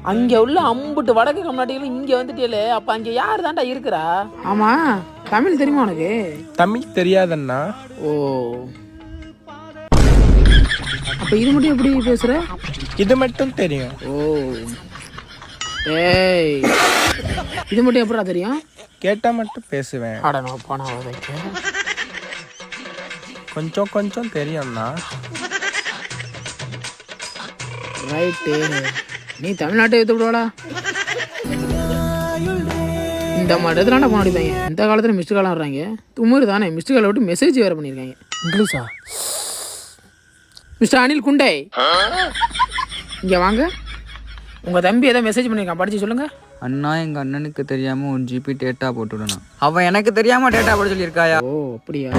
அங்க உள்ள அம்புட்டு வடக்கு கர்நாடகால இங்க வந்துட்டே. அப்ப அங்க யாரு தான்டா இருக்கிறா? ஆமா, தமிழ் தெரியுமா உனக்கு? தமிழ் தெரியாதண்ணா. ஓ, அப்ப இது மட்டும் எப்படி பேசுற? இது மட்டும் தெரியும். ஓ, ஏய், இது மட்டும் எப்படா தெரியும்? கேட்டா மட்டும் பேசுவேன். அடனோ போனா வைக்க. கொஞ்சம் கொஞ்சம் தெரியும்ண்ணா. ரைட்டு, நீ தமிழ்நாட்டை எடுத்து விடுவாடா. இந்த மாதிரி இடத்துல போன அடிப்பாங்க. இந்த காலத்தில் மிஸ்டு காலம் வர்றாங்க. தும்முரு தானே, மிஸ்டு காலை விட்டு மெசேஜ் வேறு பண்ணியிருக்காங்க. இங்கிலீஷா? மிஸ்டர் அனில் குண்டே, இங்கே வாங்க. உங்கள் தம்பி ஏதோ மெசேஜ் பண்ணியிருக்கான், படித்து சொல்லுங்கள். அண்ணா, எங்கள் அண்ணனுக்கு தெரியாமல் 1 GB டேட்டா போட்டுவிடணும். அவன் எனக்கு தெரியாமல் டேட்டா போட சொல்லியிருக்காயா? ஓ அப்படியா?